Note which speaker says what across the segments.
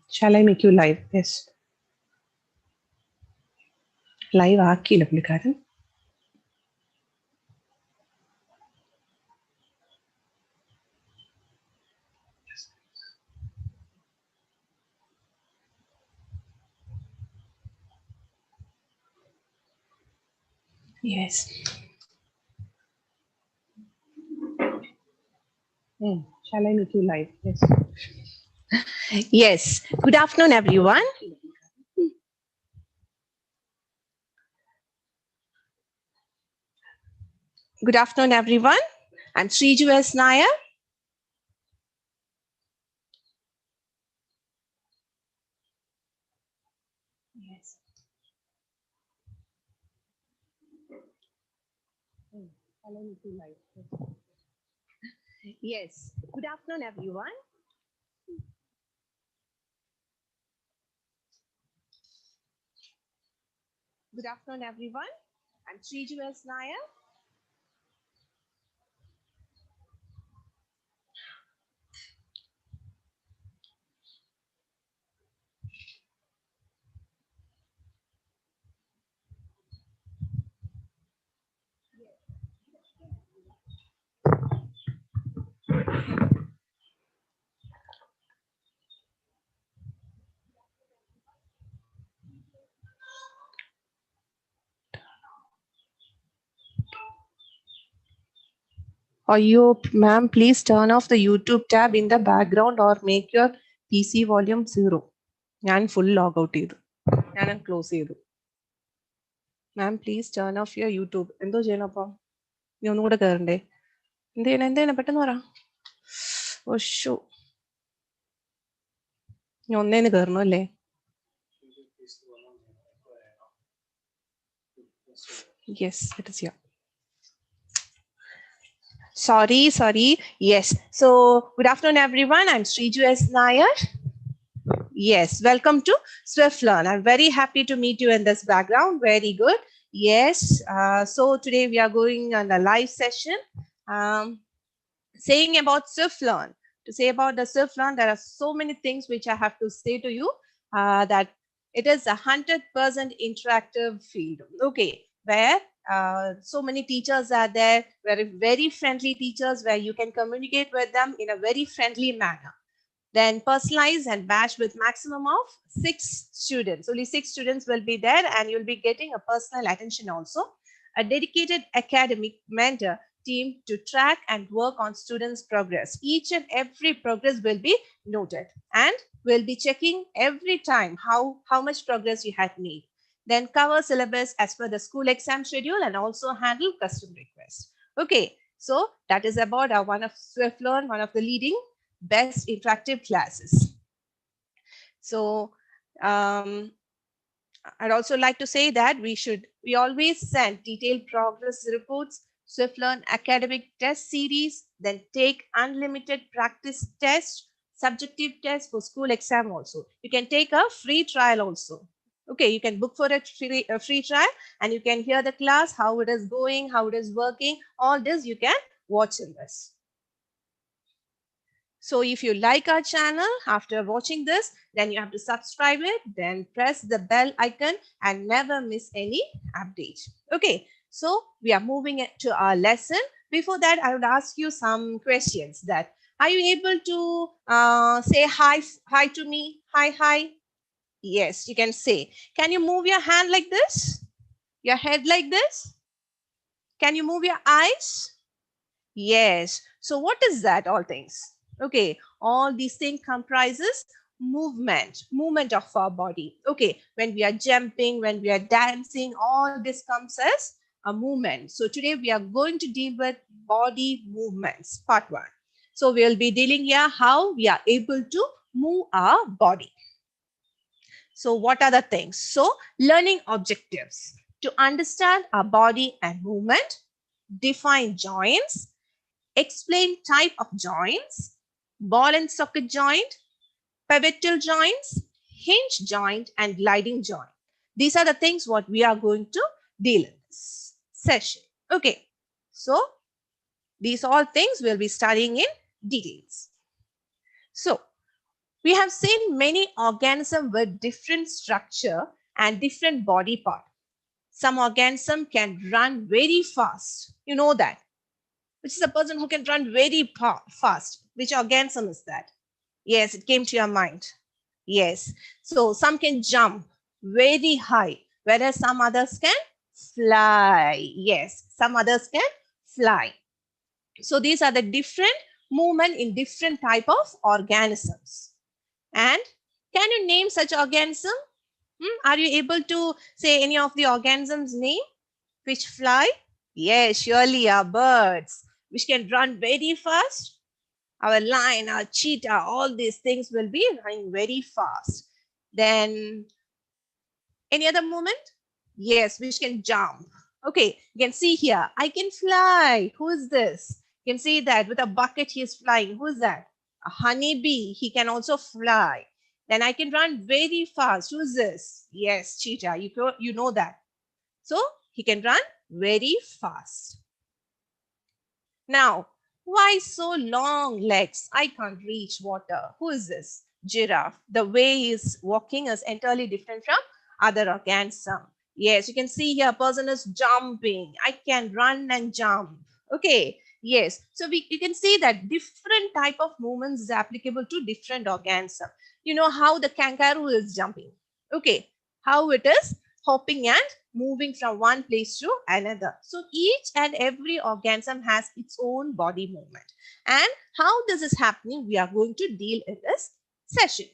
Speaker 1: Shall I make you live? Yes. Live ആക്കിയില്ല പുള്ളിക്കാരൻ. Yes. Shall I make you live? Yes. Yes. Good afternoon, everyone. Good afternoon, everyone. I'm Sreeju Ma'am. Yes. Shall I make you live? Yes. Good afternoon, everyone. Good afternoon, everyone. I'm Sreeju Ma'am. Ma'am, please turn off the YouTube tab in the background or make your PC volume 0. ഞാൻ full log out ചെയ്തു. ഞാൻ close ചെയ്തു. Ma'am, please turn off your YouTube. എന്തോ ചെയ്യണം അപ്പം? നീ ഒന്നും കൂടെ കയറണ്ടേ? എന്ത് പെട്ടെന്ന് പറ. ഓ നീ ഒന്നേന്ന് കയറണം അല്ലേ? Yes, it is here. Sorry. Yes. So, good afternoon, everyone. I'm Sreeju Ma'am. Yes, welcome to Swiflearn. I'm very happy to meet you in this background. Very good. Yes. So today we are going on a live session, saying about Swiflearn. To say about the Swiflearn, there are so many things which I have to say to you. That it is 100% interactive field. Okay, where so many teachers are there, very friendly teachers, where you can communicate with them in a very friendly manner. Then personalized and batch with maximum of 6 students. Only 6 students will be there, and you'll be getting a personal attention also. A dedicated academic mentor team to track and work on students' progress. Each and every progress will be noted, and we'll be checking every time how much progress you had made. Then cover syllabus as per the school exam schedule and also handle custom requests. Okay, so that is about one of Swiflearn, one of the leading best interactive classes. So I'd also like to say that we always send detailed progress reports, Swiflearn academic test series, then take unlimited practice test, subjective test for school exam also. You can take a free trial also. Okay, you can book for a free trial, and you can hear the class, how it is going, how it is working. All this you can watch in this. So if you like our channel after watching this, then you have to subscribe it, then press the bell icon and never miss any update. Okay, so we are moving to our lesson. Before that, I would ask you some questions. That are you able to say hi to me? Hi. Yes, you can say. Can you move your hand like this? Your head like this? Can you move your eyes? Yes. So what is that, all things? Okay, all these things comprises movement of our body. Okay, when we are jumping, when we are dancing, all this comes as a movement. So today we are going to deal with body movements, part 1. So we will be dealing here how we are able to move our body. So what are the things? So learning objectives: to understand our body and movement, define joints, explain type of joints, ball and socket joint, pivotal joints, hinge joint, and gliding joint. These are the things what we are going to deal in this session. Okay, so these all things we'll be studying in details. So we have seen many organisms with different structure and different body part. Some organism can run very fast. You know that. Which is a person who can run very fast. Which organism is that? Yes, it came to your mind. Yes. So some can jump very high, whereas some others can fly. Yes, some others can fly. So these are the different movement in different type of organisms. And can you name such organism? Are you able to say any of the organisms name which fly? Yes, surely are birds which can run very fast. Our lion, our cheetah, all these things will be running very fast. Then any other movement? Yes, which can jump. Okay, you can see here, I can fly. Who is this? You can see that with a bucket he is flying. Who is that? A honeybee. He can also fly. Then I can run very fast. Who is this? Yes, cheetah. You know that. So he can run very fast. Now, why so long legs? I can't reach water. Who is this? Giraffe. The way he is walking is entirely different from other organisms. Yes, you can see here a person is jumping. I can run and jump. Okay. Yes. So you can see that different type of movements is applicable to different organisms. You know how the kangaroo is jumping. Okay. How it is hopping and moving from one place to another. So each and every organism has its own body movement. And how this is happening, we are going to deal in this session.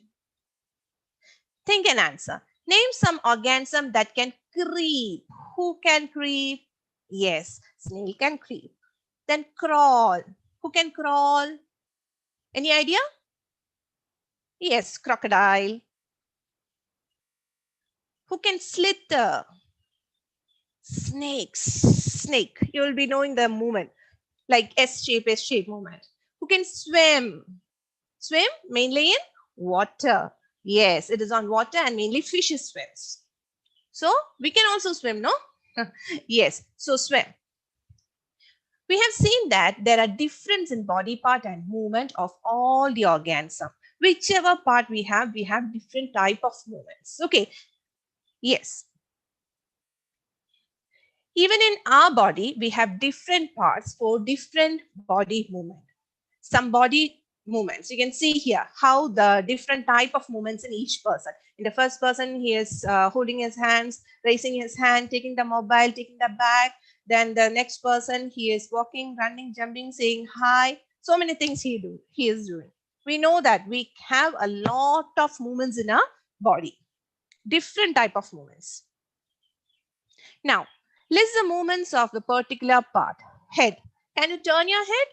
Speaker 1: Think and answer. Name some organism that can creep. Who can creep? Yes, snail can creep. Then crawl. Who can crawl? Any idea? Yes, crocodile. Who can slither? Snake. You will be knowing the movement. Like S shape movement. Who can swim? Swim mainly in water. Yes, it is on water and mainly fishes swims. So we can also swim, no? Yes, so swim. We have seen that there are difference in body part and movement of all the organism. Whichever part we have different type of movements. Okay, yes. Even in our body, we have different parts for different body movement. Some body movements. You can see here how the different type of movements in each person. In the first person, he is holding his hands, raising his hand, taking the mobile, taking the bag. Then the next person, he is walking, running, jumping, saying hi. So many things he is doing. We know that we have a lot of movements in our body. Different type of movements. Now, list the movements of the particular part. Head. Can you turn your head?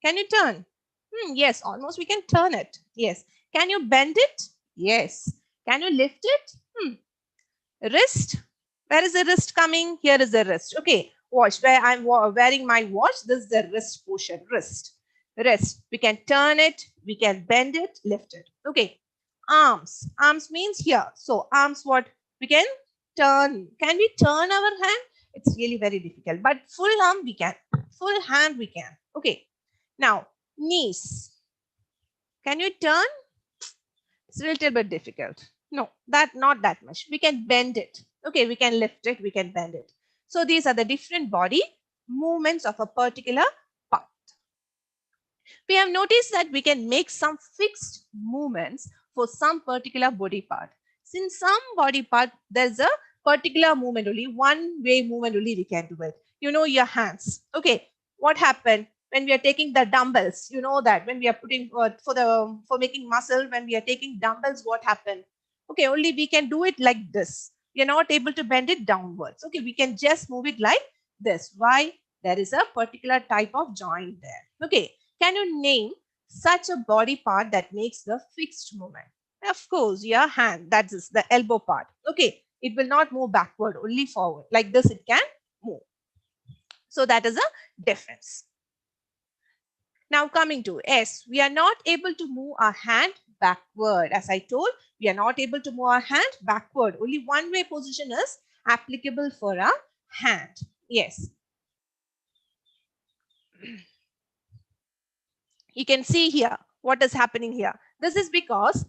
Speaker 1: Can you turn? Yes, almost we can turn it. Yes. Can you bend it? Yes. Can you lift it? Wrist. Where is the wrist coming? Here is the wrist. Okay. Watch. Where I'm wearing my watch, this is the wrist portion. Wrist. Wrist. We can turn it. We can bend it, lift it. Okay. Arms. Arms means here. So arms what? We can turn. Can we turn our hand? It's really very difficult. But full arm we can. Full hand we can. Okay. Now, knees. Can you turn? It's a little bit difficult. No, not that much. We can bend it. Okay, we can lift it, we can bend it. So these are the different body movements of a particular part. We have noticed that we can make some fixed movements for some particular body part. Since some body part, there's a particular movement only, one way movement only we can do it. You know your hands. Okay, what happened? When we are taking the dumbbells, you know that when we are putting for making muscle, when we are taking dumbbells, what happened? Okay, only we can do it like this. We are not able to bend it downwards. Okay, we can just move it like this. Why? There is a particular type of joint there. Okay, can you name such a body part that makes the fixed movement? Of course, your hand, that is the elbow part. Okay, it will not move backward, only forward. Like this, it can move. So that is a difference. Now coming to S, we are not able to move our hand backward. As I told, we are not able to move our hand backward. Only one way position is applicable for our hand. Yes. You can see here What is happening here? This is because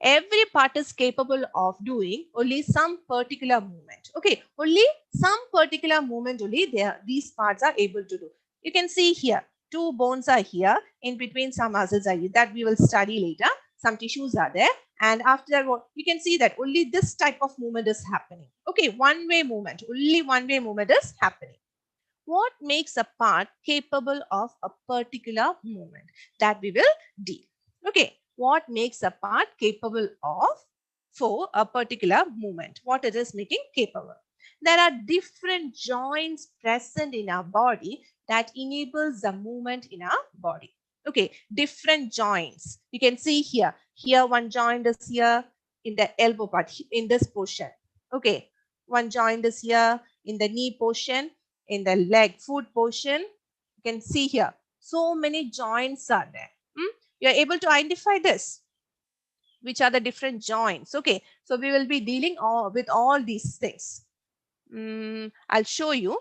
Speaker 1: every part is capable of doing only some particular movement. Okay, only some particular movement only these parts are able to do. You can see here, two bones are here. In between, some muscles are here that we will study later. Some tissues are there. And after that, you can see that only this type of movement is happening. Okay, one-way movement. Only one-way movement is happening. What makes a part capable of a particular movement? That we will deal. Okay, what makes a part capable of for a particular movement? What it is making capable? There are different joints present in our body that enables the movement in our body. Okay, different joints. You can see here. Here one joint is here in the elbow part, in this portion. Okay, one joint is here in the knee portion, in the leg, foot portion. You can see here, so many joints are there. You're able to identify this, which are the different joints. Okay, so we will be dealing with all these things. I'll show you.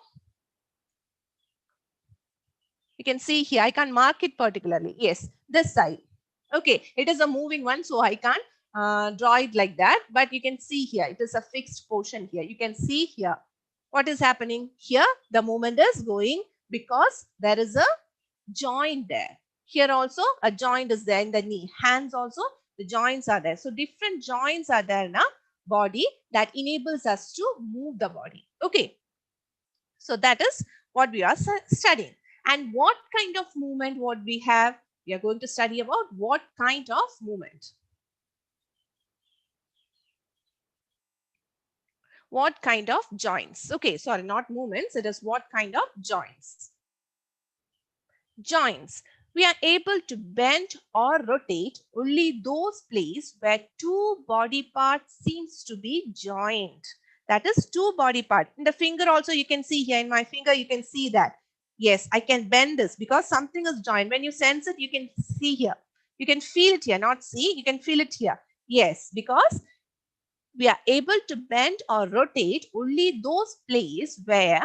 Speaker 1: You can see here, I can't mark it particularly. Yes, this side. Okay, it is a moving one, so I can't draw it like that. But you can see here, it is a fixed portion here. You can see here, what is happening here? The movement is going because there is a joint there. Here also a joint is there in the knee. Hands also, the joints are there. So different joints are there in our body that enables us to move the body. Okay, so that is what we are studying. And what kind of movement what we have? We are going to study about what kind of movement. What kind of joints? Okay, sorry, not movements. It is what kind of joints. Joints. We are able to bend or rotate only those places where two body parts seems to be joined. That is two body part. In the finger also you can see here, in my finger you can see that. Yes, I can bend this because something is joined. When you sense it, you can see here. You can feel it here, not see, you can feel it here. Yes, because we are able to bend or rotate only those places where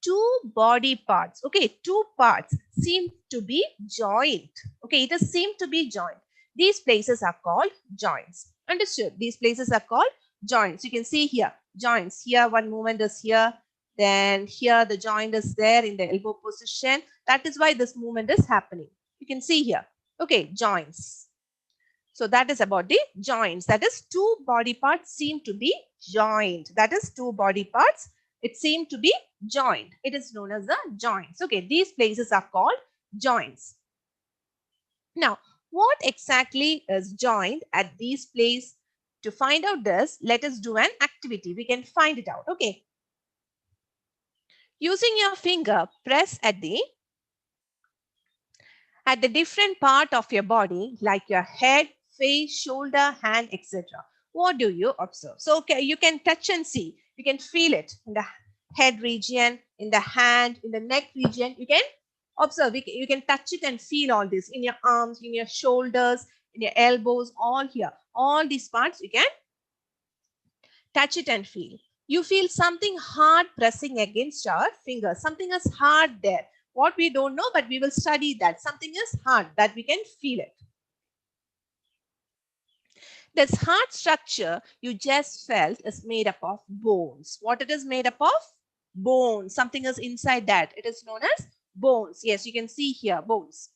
Speaker 1: two body parts, okay, two parts seem to be joined. Okay, it is seem to be joined. These places are called joints. Understood? These places are called joints. You can see here, joints. Here one movement is here. Then here the joint is there in the elbow position. That is why this movement is happening. You can see here. Okay, joints. So that is about the joints. That is two body parts seem to be joined. That is two body parts. It seemed to be joined. It is known as the joints. Okay, these places are called joints. Now, what exactly is joined at these places? To find out this, let us do an activity. We can find it out. Okay. Using your finger, press at the different part of your body, like your head, face, shoulder, hand, etc. What do you observe? So, okay, you can touch and see. You can feel it in the head region, in the hand, in the neck region. You can observe. You can touch it and feel all this in your arms, in your shoulders, in your elbows, all here. All these parts you can touch it and feel. You feel something hard pressing against our fingers. Something is hard there. What we don't know, but we will study that. Something is hard that we can feel it. This hard structure you just felt is made up of bones. What it is made up of? Bones. Something is inside that. It is known as bones. Yes, you can see here, bones.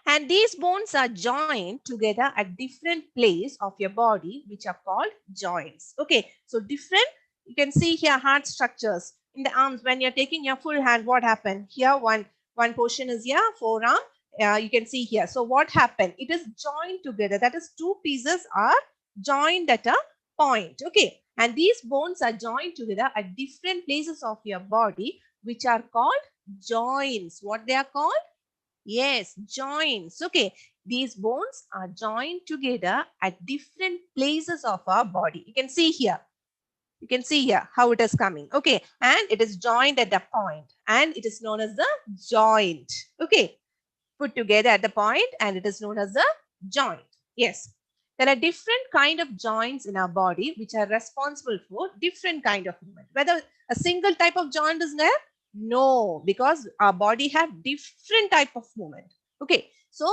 Speaker 1: And these bones are joined together at different places of your body, which are called joints. Okay, so different, you can see here hard structures. In the arms, when you're taking your full hand, what happened? Here, one portion is here, forearm. You can see here. So what happened? It is joined together. That is, two pieces are joined at a point. Okay, and these bones are joined together at different places of your body, which are called joints. What they are called? Yes, joints. Okay, these bones are joined together at different places of our body. You can see here. You can see here how it is coming. Okay, and it is joined at a point, and it is known as the joint. Okay, put together at the point, and it is known as a joint. Yes. There are different kind of joints in our body which are responsible for different kind of movement. Whether a single type of joint is there? No, because our body have different type of movement. Okay, so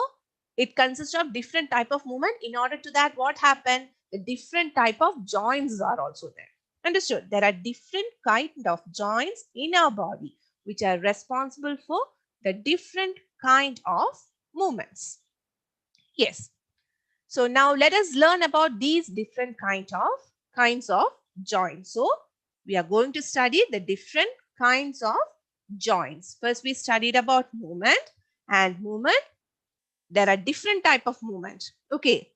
Speaker 1: it consists of different type of movement. In order to that, what happened? The different type of joints are also there. Understood? There are different kind of joints in our body which are responsible for the different kind of movements. Yes. So now let us learn about these different kinds of joints. So we are going to study the different kinds of joints. First we studied about movement, and movement, there are different type of movement. Okay.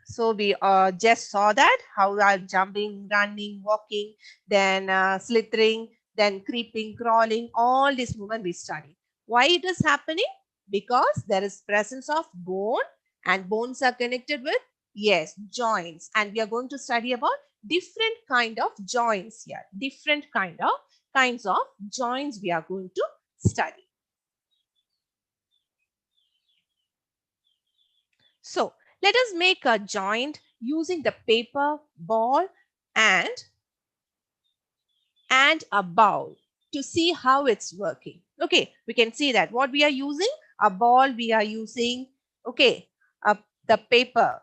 Speaker 1: So we just saw that how we are jumping, running, walking, then slithering, then creeping, crawling, all this movement we study. Why it is happening? Because there is presence of bone, and bones are connected with, yes, joints. And we are going to study about different kind of joints here. Different kinds of joints we are going to study. So let us make a joint using the paper, ball, and a bowl to see how it's working. Okay, we can see that what we are using, a ball we are using, okay, the paper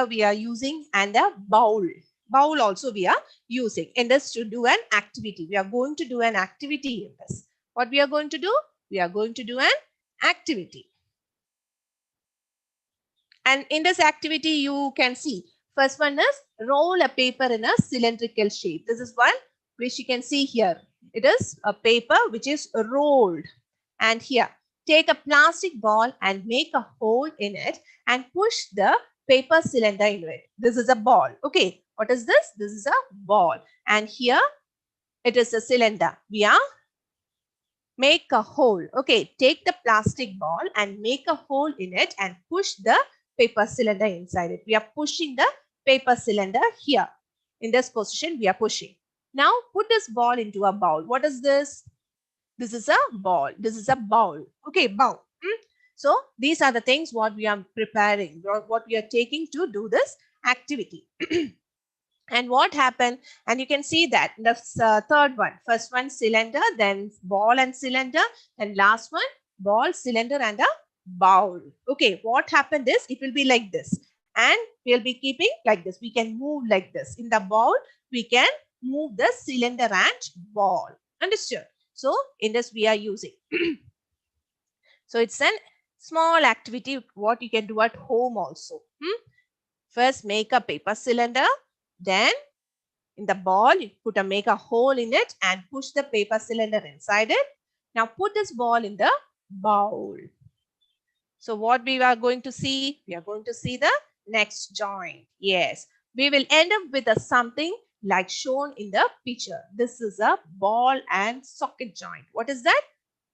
Speaker 1: we are using, and a bowl also we are using in this to do an activity. We are going to do an activity in this. What we are going to do? We are going to do an activity. And in this activity, you can see first one is roll a paper in a cylindrical shape. This is one which you can see here. It is a paper which is rolled. And here, take a plastic ball and make a hole in it and push the paper cylinder into it. This is a ball. Okay, what is this? This is a ball. And here, it is a cylinder. We are make a hole. Okay, take the plastic ball and make a hole in it and push the paper cylinder inside it. We are pushing the paper cylinder here. In this position, we are pushing. Now, put this ball into a bowl. What is this? This is a ball. This is a bowl. Okay, bowl. So, these are the things what we are preparing, what we are taking to do this activity. And what happened? And you can see that the third one, first one cylinder, then ball and cylinder, and last one ball, cylinder, and a bowl. Okay, what happened is it will be like this, and we'll be keeping like this. We can move like this. In the bowl, we can move the cylinder and ball. Understood? So in this we are using. So it's a small activity what you can do at home also. First, make a paper cylinder. Then in the ball, you make a hole in it and push the paper cylinder inside it. Now put this ball in the bowl. So what we are going to see? We are going to see the next joint. Yes, we will end up with a something like shown in the picture. This is a ball and socket joint. What is that?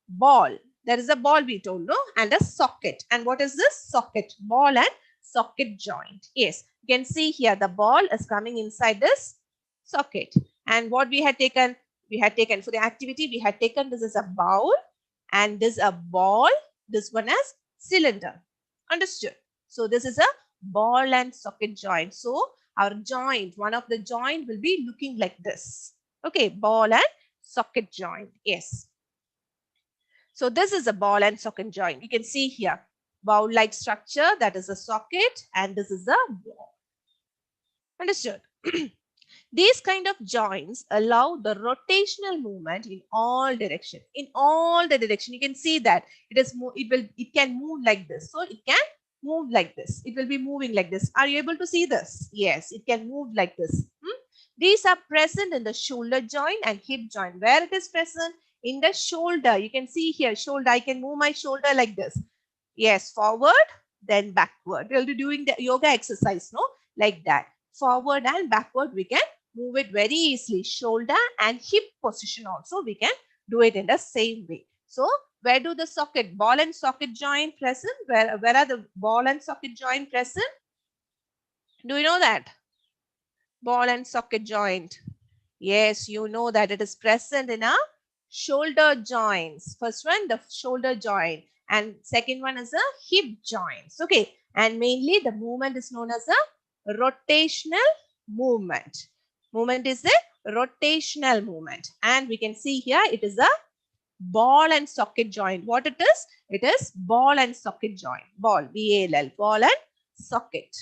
Speaker 1: Ball. There is a ball we told, no? And a socket. And what is this? Socket. Ball and socket joint. Yes, you can see here the ball is coming inside this socket. And what we had taken for the activity, we had taken this is a bowl and this a ball. This one as cylinder. Understood? So this is a ball and socket joint. So our joint, one of the joint will be looking like this. Okay, ball and socket joint. Yes. So this is a ball and socket joint. You can see here, bowl-like structure, that is a socket, and this is a ball. Understood? These kind of joints allow the rotational movement in all direction. In all the direction, you can see that it can move like this. So it can move like this. It will be moving like this. Are you able to see this? Yes, it can move like this. These are present in the shoulder joint and hip joint. Where it is present? In the shoulder. You can see here, shoulder. I can move my shoulder like this. Yes, forward, then backward. We'll be doing the yoga exercise, no? Like that. Forward and backward, we can move it very easily. Shoulder and hip position also, we can do it in the same way. So, where do the socket, ball and socket joint present? Where are the ball and socket joint present? Do you know that? Ball and socket joint. Yes, you know that it is present in our shoulder joints. First one, the shoulder joint. and second one is a hip joints. Okay, and mainly the movement is known as a rotational movement. Movement is a rotational movement, and we can see here it is a ball and socket joint. What it is? It is ball and socket joint. Ball, B-A-L-L, ball and socket.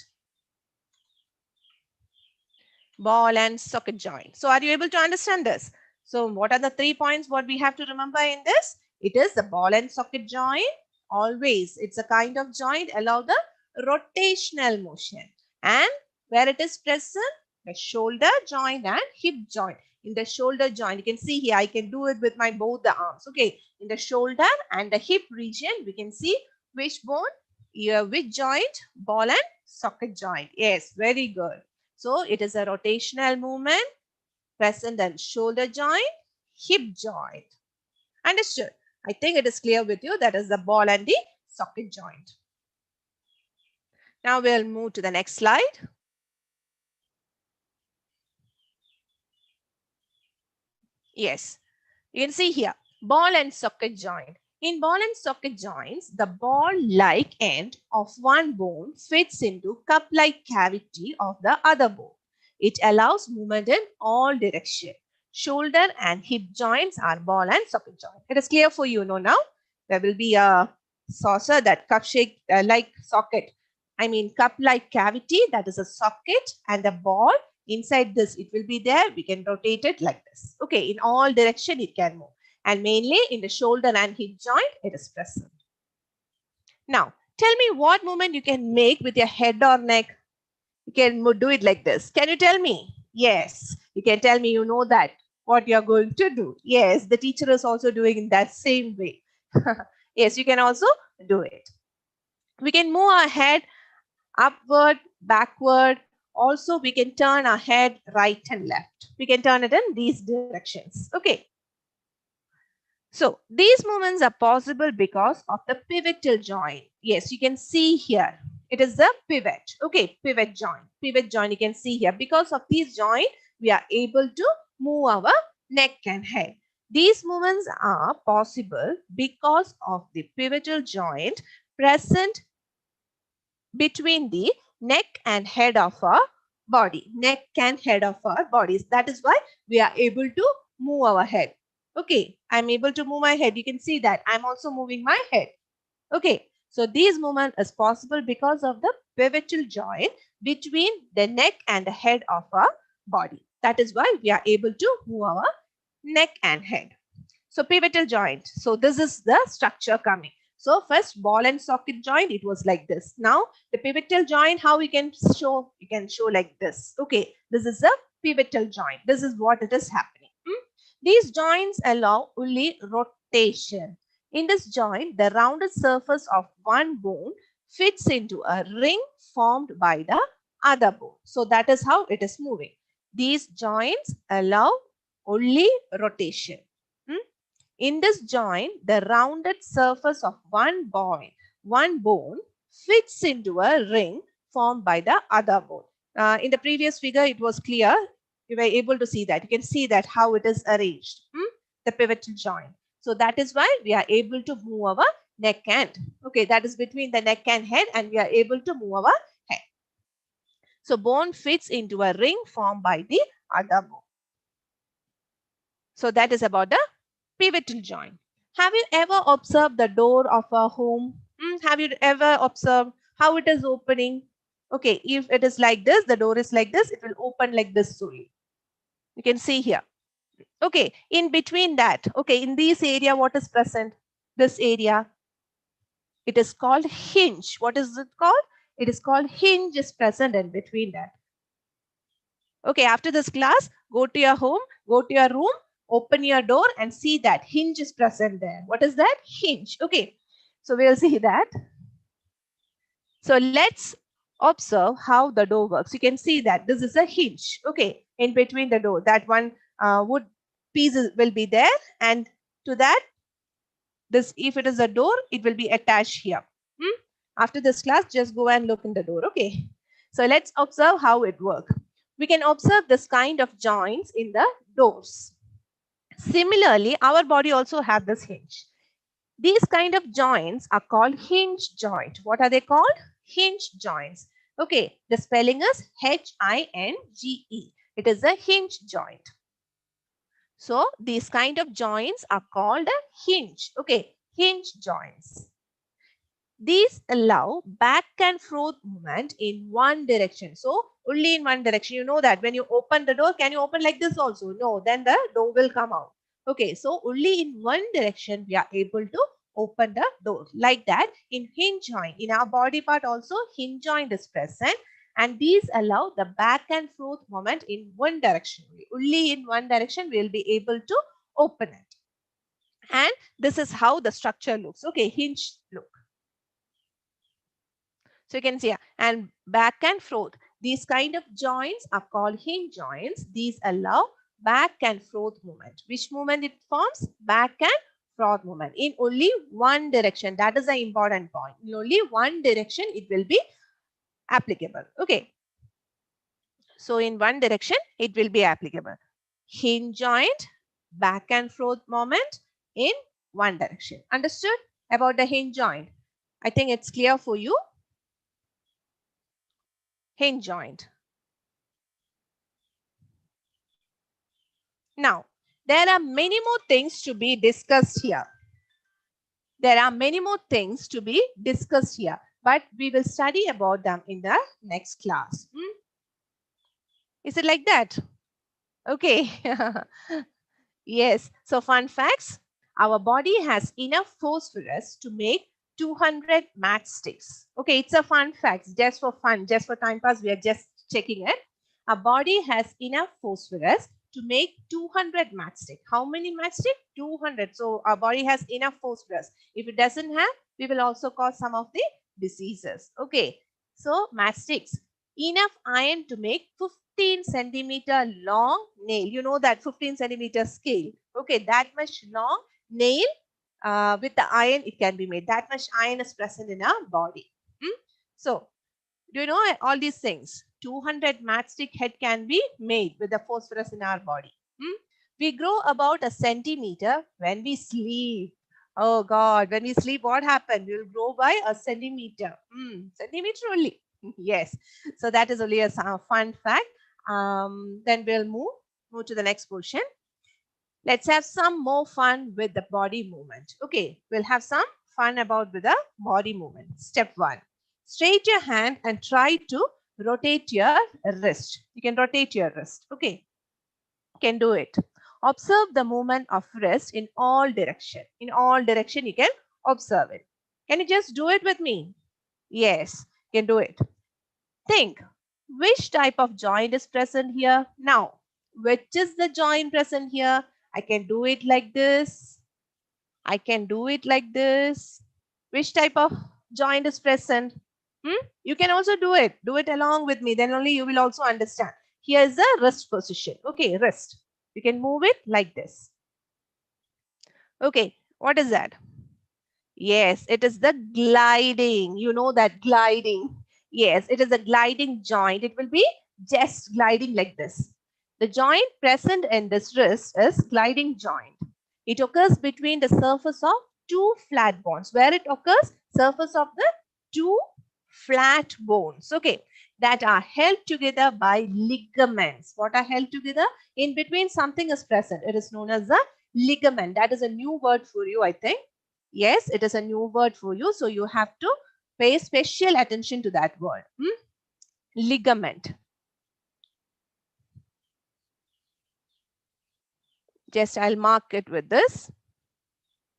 Speaker 1: Ball and socket joint. So are you able to understand this? So what are the 3 points what we have to remember in this? It is the ball and socket joint. Always, it's a kind of joint allow the rotational motion. And where it is present? The shoulder joint and hip joint. In the shoulder joint, you can see here, I can do it with my both the arms. Okay, in the shoulder and the hip region, we can see which bone, here, which joint, ball and socket joint. Yes, very good. So it is a rotational movement present in shoulder joint, hip joint. Understood? I think it is clear with you. That is the ball and the socket joint. Now we'll move to the next slide. Yes, you can see here, ball and socket joint. In ball and socket joints, the ball-like end of one bone fits into cup-like cavity of the other bone. It allows movement in all directions. Shoulder and hip joints are ball and socket joint. It is clear for you, no? Now there will be a saucer, that cup-shaped like socket. I mean cup-like cavity, that is a socket, and the ball inside this, it will be there. We can rotate it like this. Okay, in all direction it can move. And mainly in the shoulder and hip joint, it is present. Now, tell me what movement you can make with your head or neck. You can do it like this. Can you tell me? Yes, you can tell me you know that what you're going to do. Yes, the teacher is also doing in that same way. Yes, you can also do it. We can move our head upward, backward. Also, we can turn our head right and left. We can turn it in these directions. Okay. So these movements are possible because of the pivotal joint. Yes, you can see here. It is the pivot. Okay, pivot joint. Pivot joint you can see here. Because of these joint, we are able to move our neck and head. These movements are possible because of the pivotal joint present between the neck and head of our body. Neck and head of our bodies. That is why we are able to move our head. Okay, I'm able to move my head. You can see that I'm also moving my head. Okay, so these movement is possible because of the pivotal joint between the neck and the head of our body. That is why we are able to move our neck and head. So pivotal joint. So this is the structure coming. So first ball and socket joint, it was like this. Now the pivotal joint, how we can show? You can show like this. Okay, this is a pivotal joint. This is what it is happening. These joints allow only rotation. In this joint, the rounded surface of one bone fits into a ring formed by the other bone. So that is how it is moving. These joints allow only rotation. In this joint, the rounded surface of one bone fits into a ring formed by the other bone. In the previous figure, it was clear. You were able to see that. You can see that how it is arranged, the pivotal joint. So that is why we are able to move our neck and, okay, that is between the neck and head, and we are able to move our head. So bone fits into a ring formed by the other bone. So that is about the pivotal joint. Have you ever observed the door of a home? Have you ever observed how it is opening? Okay, if it is like this, the door is like this, it will open like this only. You can see here. Okay, in between that, okay, in this area, what is present? This area, it is called hinge. What is it called? It is called hinge is present in between that. Okay, after this class, go to your home, go to your room, open your door and see that hinge is present there. What is that? Hinge. Okay, so we'll see that. So let's observe how the door works. You can see that this is a hinge. Okay, in between the door, that one wood piece will be there, and to that, this, if it is a door, it will be attached here. After this class, just go and look in the door. Okay, so let's observe how it works. We can observe this kind of joints in the doors. Similarly, our body also have this hinge. These kind of joints are called hinge joint. What are they called? Hinge joints. Okay, the spelling is Hinge. It is a hinge joint. So these kind of joints are called a hinge. Okay, hinge joints. These allow back and forth movement in one direction. So only in one direction. You know that when you open the door, can you open like this also? No, then the door will come out. Okay, so only in one direction we are able to open the door. Like that, in hinge joint, in our body part also, hinge joint is present. And these allow the back and forth movement in one direction. Only in one direction we will be able to open it. And this is how the structure looks. Okay, hinge look. So you can see, and back and forth. These kind of joints are called hinge joints. These allow back and forth movement. Which movement it forms? Back and forth movement in only one direction. That is the important point. In only one direction it will be applicable. Okay. So in one direction it will be applicable. Hinge joint, back and forth movement in one direction. Understood about the hinge joint? I think it's clear for you. Hinge joint. Now, there are many more things to be discussed here. There are many more things to be discussed here, but we will study about them in the next class. Is it like that? Okay. Yes. So fun facts. Our body has enough phosphorus to make 200 matchsticks. Okay, it's a fun fact, just for fun, just for time pass. We are just checking it. Our body has enough phosphorus to make 200 matchstick. How many matchstick? 200. So our body has enough phosphorus. If it doesn't have, we will also cause some of the diseases. Okay. So matchsticks. Enough iron to make 15 centimeter long nail. You know that 15 centimeter scale. Okay, that much long nail with the iron it can be made. That much iron is present in our body. So, do you know all these things? 200 matchstick head can be made with the phosphorus in our body. We grow about a centimeter when we sleep. Oh God, when we sleep, what happened? We will grow by a centimeter. Centimeter only. Yes. So that is only a fun fact. Then we'll move to the next portion. Let's have some more fun with the body movement. Okay, we'll have some fun about with the body movement. Step 1. Straight your hand and try to rotate your wrist. You can rotate your wrist. Okay, you can do it. Observe the movement of wrist in all direction. In all direction, you can observe it. Can you just do it with me? Yes, you can do it. Think, which type of joint is present here? Now, which is the joint present here? I can do it like this. I can do it like this. Which type of joint is present? You can also do it. Do it along with me. Then only you will also understand. Here is the wrist position. Okay, wrist. You can move it like this. Okay, what is that? Yes, it is the gliding. You know that gliding. Yes, it is a gliding joint. It will be just gliding like this. The joint present in this wrist is gliding joint. It occurs between the surface of two flat bones. Where it occurs? Surface of the two flat bones. Okay, that are held together by ligaments. What are held together? In between something is present. It is known as a ligament. That is a new word for you, I think. Yes, it is a new word for you. So you have to pay special attention to that word. Ligament. Just I'll mark it with this.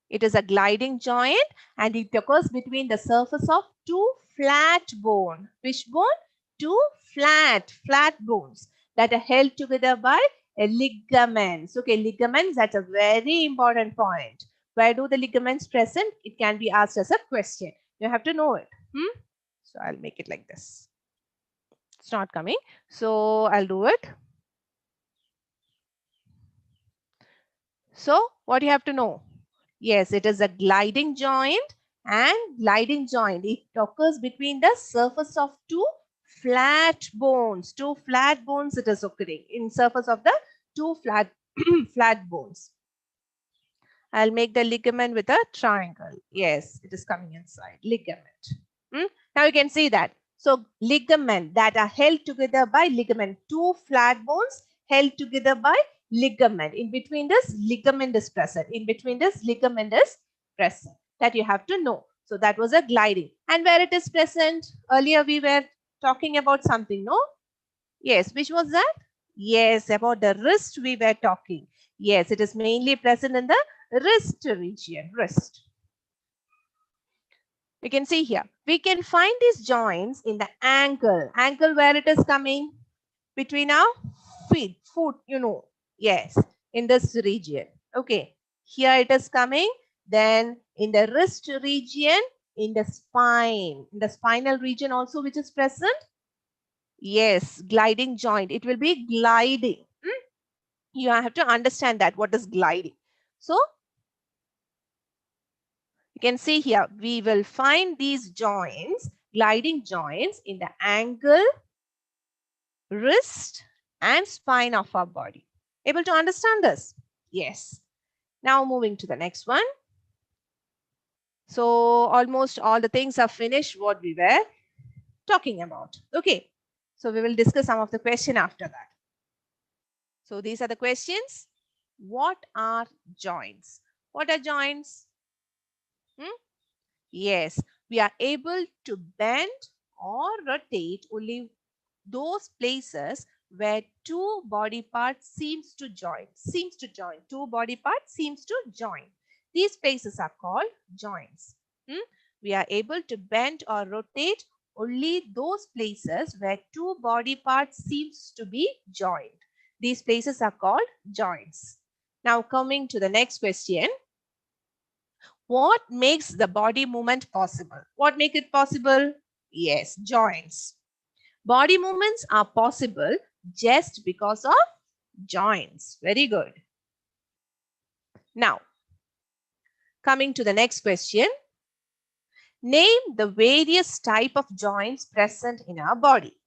Speaker 1: It is a gliding joint and it occurs between the surface of two flat bones. Which bone? Two flat bones that are held together by ligaments. Okay, ligaments, that's a very important point. Where do the ligaments present? It can be asked as a question. You have to know it. So I'll make it like this. It's not coming. So I'll do it. So what do you have to know? Yes, it is a gliding joint and gliding joint. It occurs between the surface of two flat bones. Two flat bones it is occurring in surface of the two flat bones. I'll make the ligament with a triangle. Yes, it is coming inside. Ligament. Hmm? Now you can see that. So ligament that are held together by ligament. Two flat bones held together by ligament. In between this, ligament is present. In between this, ligament is present. That you have to know. So that was a gliding. And where it is present? Earlier we were talking about something, no? Yes, which was that? Yes, about the wrist we were talking. Yes, it is mainly present in the wrist region, wrist. You can see here. We can find these joints in the ankle. Ankle where it is coming? Between our feet, foot, you know. Yes, in this region. Okay, here it is coming. Then in the wrist region, in the spine. In the spinal region also which is present. Yes, gliding joint. It will be gliding. You have to understand that what is gliding. So you can see here, we will find these joints, gliding joints in the ankle, wrist and spine of our body. Able to understand this? Yes. Now moving to the next one. So almost all the things are finished what we were talking about. Okay. So we will discuss some of the question after that. So these are the questions. What are joints? What are joints? Yes, we are able to bend or rotate only those places where two body parts seems to join. Two body parts seems to join. These places are called joints. We are able to bend or rotate only those places where two body parts seems to be joined. These places are called joints. Now coming to the next question. What makes the body movement possible? What makes it possible? Yes, joints. Body movements are possible just because of joints. Very good. Now, coming to the next question. Name the various type of joints present in our body.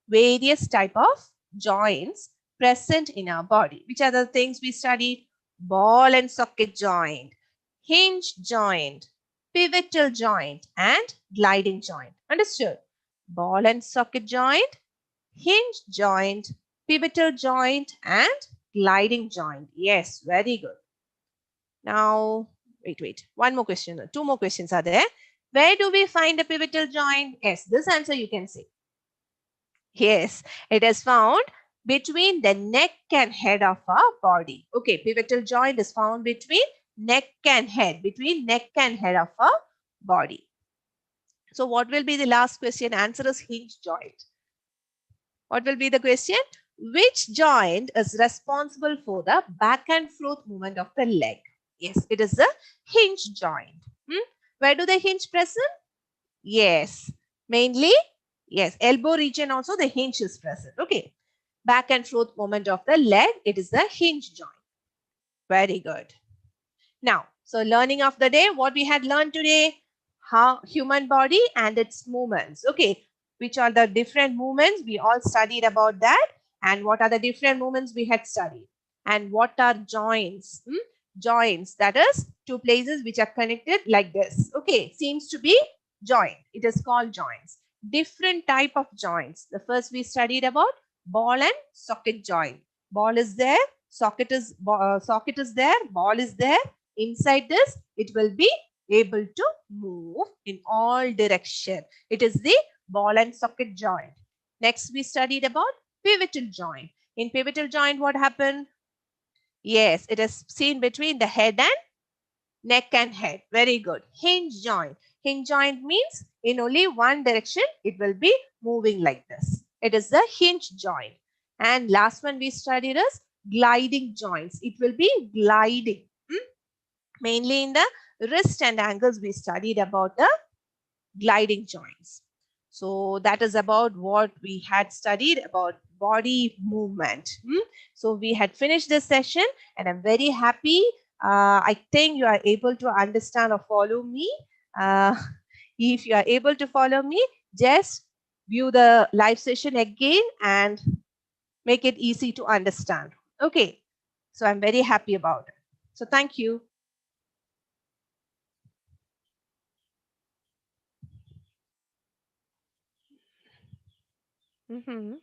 Speaker 1: Various type of joints present in our body. Which are the things we studied? Ball and socket joint, hinge joint, pivotal joint and gliding joint. Understood? Ball and socket joint, hinge joint, pivotal joint and gliding joint. Yes, very good. Now, wait. One more question. Two more questions are there. Where do we find a pivotal joint? Yes, this answer you can say. Yes, it is found between the neck and head of our body. Okay, pivotal joint is found between neck and head, of our body. So what will be the last question? Answer is hinge joint. What will be the question? Which joint is responsible for the back and forth movement of the leg? Yes, it is the hinge joint. Where do the hinge present? Yes, mainly, yes, elbow region also the hinge is present. Okay, back and forth movement of the leg, it is the hinge joint. Very good. Now, so learning of the day, what we had learned today, how human body and its movements. Okay, which are the different movements, we all studied about that, and what are the different movements we had studied, and what are joints? Joints, that is two places which are connected like this. Okay, seems to be joint. It is called joints. Different type of joints. The first we studied about ball and socket joint. Ball is there, socket is there, ball is there. Inside this, it will be able to move in all direction. It is the ball and socket joint. Next, we studied about pivotal joint. In pivotal joint, what happened? Yes, it is seen between the head and neck and head. Very good. Hinge joint. Hinge joint means in only one direction, it will be moving like this. It is the hinge joint. And last one we studied is gliding joints. It will be gliding. Mainly in the wrist and ankles, we studied about the gliding joints. So that is about what we had studied about body movement. So we had finished this session and I'm very happy. I think you are able to understand or follow me. If you are able to follow me, just view the live session again and make it easy to understand. Okay. So I'm very happy about it. So thank you.
Speaker 2: Mm-hmm.